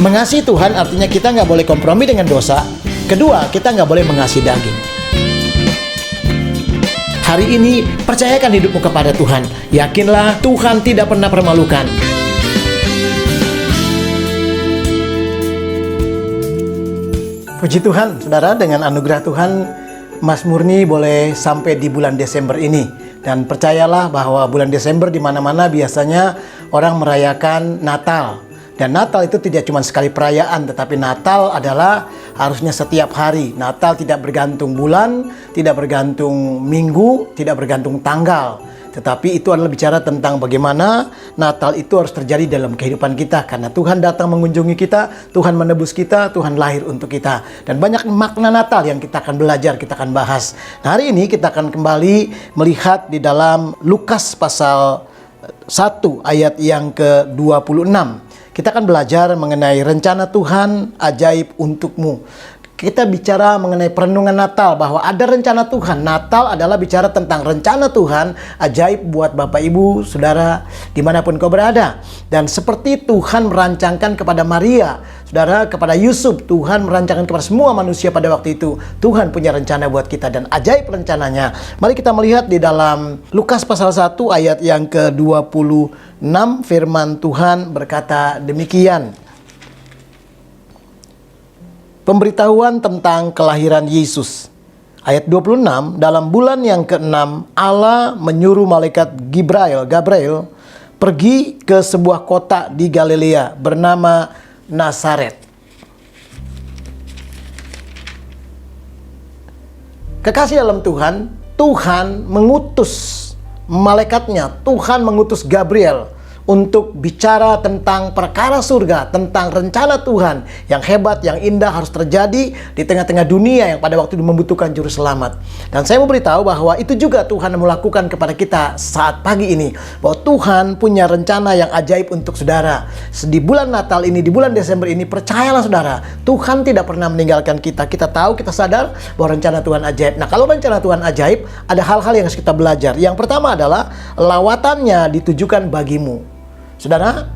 Mengasihi Tuhan artinya kita nggak boleh kompromi dengan dosa. Kedua, kita nggak boleh mengasihi daging. Hari ini, percayakan hidupmu kepada Tuhan. Yakinlah Tuhan tidak pernah permalukan. Puji Tuhan, saudara, dengan anugerah Tuhan, Mas Murni boleh sampai di bulan Desember ini. Dan percayalah bahwa bulan Desember di mana-mana biasanya orang merayakan Natal. Dan Natal itu tidak cuma sekali perayaan, tetapi Natal adalah harusnya setiap hari. Natal tidak bergantung bulan, tidak bergantung minggu, tidak bergantung tanggal. Tetapi itu adalah bicara tentang bagaimana Natal itu harus terjadi dalam kehidupan kita. Karena Tuhan datang mengunjungi kita, Tuhan menebus kita, Tuhan lahir untuk kita. Dan banyak makna Natal yang kita akan belajar, kita akan bahas. Nah, hari ini kita akan kembali melihat di dalam Lukas pasal 1 ayat yang ke-26. Kita akan belajar mengenai rencana Tuhan ajaib untukmu. Kita bicara mengenai perenungan Natal, bahwa ada rencana Tuhan. Natal adalah bicara tentang rencana Tuhan ajaib buat Bapak, Ibu, Saudara, dimanapun kau berada. Dan seperti Tuhan merancangkan kepada Maria, Saudara, kepada Yusuf, Tuhan merancangkan kepada semua manusia pada waktu itu. Tuhan punya rencana buat kita dan ajaib rencananya. Mari kita melihat di dalam Lukas pasal 1 ayat yang ke-26, firman Tuhan berkata demikian. Pemberitahuan tentang kelahiran Yesus. Ayat 26, dalam bulan yang ke-6, Allah menyuruh malaikat Gabriel pergi ke sebuah kota di Galilea bernama Nazaret. Kekasih dalam Tuhan, Tuhan mengutus malaikatnya, Tuhan mengutus Gabriel untuk bicara tentang perkara surga, tentang rencana Tuhan yang hebat, yang indah harus terjadi di tengah-tengah dunia yang pada waktu itu membutuhkan juru selamat. Dan saya mau beritahu bahwa itu juga Tuhan mau lakukan kepada kita saat pagi ini, bahwa Tuhan punya rencana yang ajaib untuk saudara. Di bulan Natal ini, di bulan Desember ini, percayalah saudara, Tuhan tidak pernah meninggalkan kita. Kita tahu, kita sadar bahwa rencana Tuhan ajaib. Nah, kalau rencana Tuhan ajaib, ada hal-hal yang harus kita belajar. Yang pertama adalah lawatannya ditujukan bagimu. Saudara,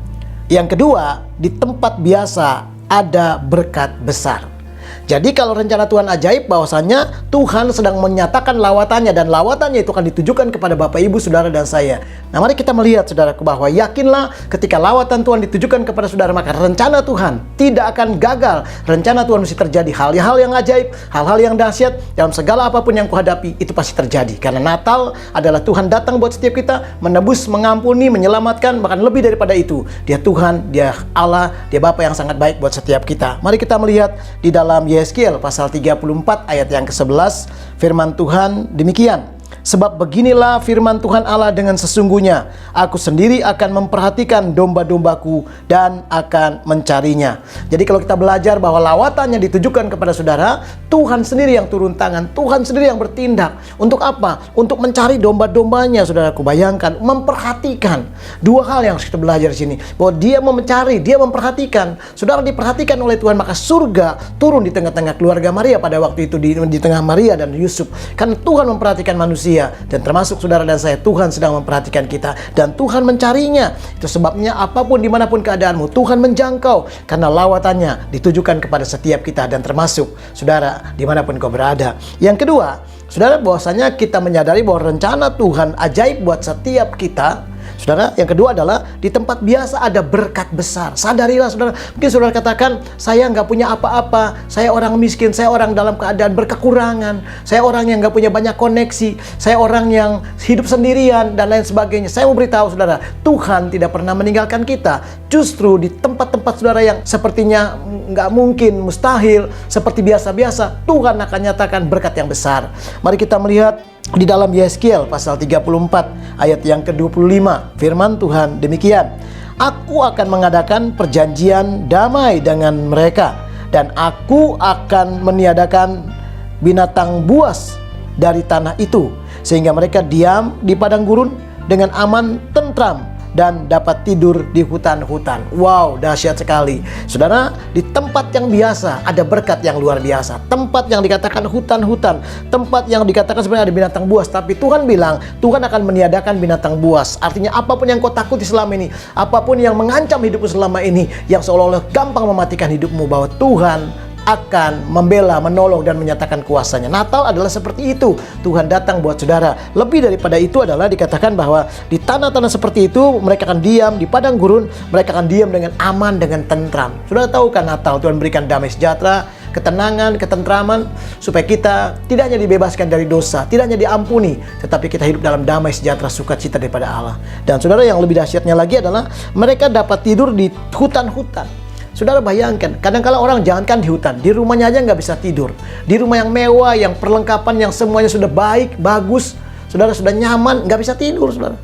yang kedua, di tempat biasa ada berkat besar. Jadi kalau rencana Tuhan ajaib, bahwasanya Tuhan sedang menyatakan lawatannya, dan lawatannya itu akan ditujukan kepada Bapak, Ibu, Saudara, dan saya. Nah, mari kita melihat, saudaraku, bahwa yakinlah ketika lawatan Tuhan ditujukan kepada saudara, maka rencana Tuhan tidak akan gagal. Rencana Tuhan mesti terjadi. Hal-hal yang ajaib, hal-hal yang dahsyat dalam segala apapun yang kuhadapi, itu pasti terjadi. Karena Natal adalah Tuhan datang buat setiap kita, menebus, mengampuni, menyelamatkan, bahkan lebih daripada itu. Dia Tuhan, Dia Allah, Dia Bapa yang sangat baik buat setiap kita. Mari kita melihat di dalam Yeskiel pasal 34 ayat yang ke-11, firman Tuhan demikian. Sebab beginilah firman Tuhan Allah dengan sesungguhnya, aku sendiri akan memperhatikan domba-dombaku dan akan mencarinya. Jadi kalau kita belajar bahwa lawatannya ditujukan kepada saudara, Tuhan sendiri yang turun tangan, Tuhan sendiri yang bertindak. Untuk apa? Untuk mencari domba-dombanya, saudaraku. Bayangkan, memperhatikan. Dua hal yang harus kita belajar di sini, bahwa Dia mencari, Dia memperhatikan. Saudara diperhatikan oleh Tuhan, maka surga turun di tengah-tengah keluarga Maria pada waktu itu, di tengah Maria dan Yusuf. Karena Tuhan memperhatikan manusia, dan termasuk saudara dan saya, Tuhan sedang memperhatikan kita dan Tuhan mencarinya. Itu sebabnya apapun dimanapun keadaanmu, Tuhan menjangkau karena lawatannya ditujukan kepada setiap kita, dan termasuk saudara dimanapun kau berada. Yang kedua, saudara, bahwasanya kita menyadari bahwa rencana Tuhan ajaib buat setiap kita. Saudara, yang kedua adalah di tempat biasa ada berkat besar. Sadarilah saudara, mungkin saudara katakan, saya nggak punya apa-apa, saya orang miskin, saya orang dalam keadaan berkekurangan, saya orang yang nggak punya banyak koneksi, saya orang yang hidup sendirian, dan lain sebagainya. Saya mau beritahu saudara, Tuhan tidak pernah meninggalkan kita. Justru di tempat-tempat saudara yang sepertinya nggak mungkin, mustahil, seperti biasa-biasa, Tuhan akan nyatakan berkat yang besar. Mari kita melihat di dalam Yeskiel pasal 34 ayat yang ke-25, firman Tuhan demikian. Aku akan mengadakan perjanjian damai dengan mereka, dan aku akan meniadakan binatang buas dari tanah itu, sehingga mereka diam di padang gurun dengan aman, tentram. dan dapat tidur di hutan-hutan. Wow, dahsyat sekali. Saudara, di tempat yang biasa ada berkat yang luar biasa. Tempat yang dikatakan hutan-hutan, tempat yang dikatakan sebenarnya ada binatang buas, tapi Tuhan bilang Tuhan akan meniadakan binatang buas. Artinya apapun yang kau takuti selama ini, apapun yang mengancam hidupmu selama ini, yang seolah-olah gampang mematikan hidupmu, bahwa Tuhan akan membela, menolong, dan menyatakan kuasanya. Natal adalah seperti itu. Tuhan datang buat saudara. Lebih daripada itu adalah dikatakan bahwa di tanah-tanah seperti itu mereka akan diam, di padang gurun mereka akan diam dengan aman, dengan tentram. Saudara tahu kan Natal Tuhan berikan damai sejahtera, ketenangan, ketentraman, supaya kita tidak hanya dibebaskan dari dosa, tidak hanya diampuni, tetapi kita hidup dalam damai sejahtera, sukacita daripada Allah. Dan saudara, yang lebih dahsyatnya lagi adalah mereka dapat tidur di hutan-hutan. Saudara bayangkan, kadang-kala orang jangankan di hutan, di rumahnya aja nggak bisa tidur. Di rumah yang mewah, yang perlengkapan, yang semuanya sudah baik, bagus, saudara sudah nyaman, nggak bisa tidur, saudara.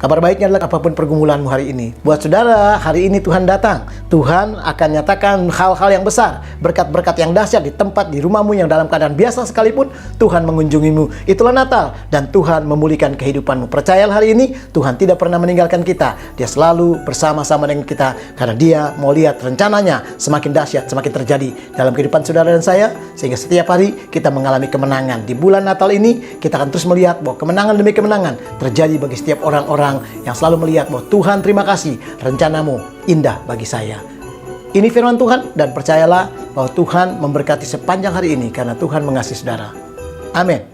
Kabar baiknya adalah apapun pergumulanmu hari ini, buat saudara, hari ini Tuhan datang. Tuhan akan nyatakan hal-hal yang besar, berkat-berkat yang dahsyat di tempat, di rumahmu yang dalam keadaan biasa sekalipun, Tuhan mengunjungimu. Itulah Natal, dan Tuhan memulihkan kehidupanmu. Percayalah hari ini, Tuhan tidak pernah meninggalkan kita. Dia selalu bersama-sama dengan kita, karena Dia mau lihat rencananya semakin dahsyat, semakin terjadi dalam kehidupan saudara dan saya, sehingga setiap hari kita mengalami kemenangan. Di bulan Natal ini, kita akan terus melihat bahwa kemenangan demi kemenangan terjadi bagi setiap orang-orang yang selalu melihat bahwa Tuhan, terima kasih, rencanamu indah bagi saya. Ini firman Tuhan, dan percayalah bahwa Tuhan memberkati sepanjang hari ini karena Tuhan mengasihi saudara. Amin.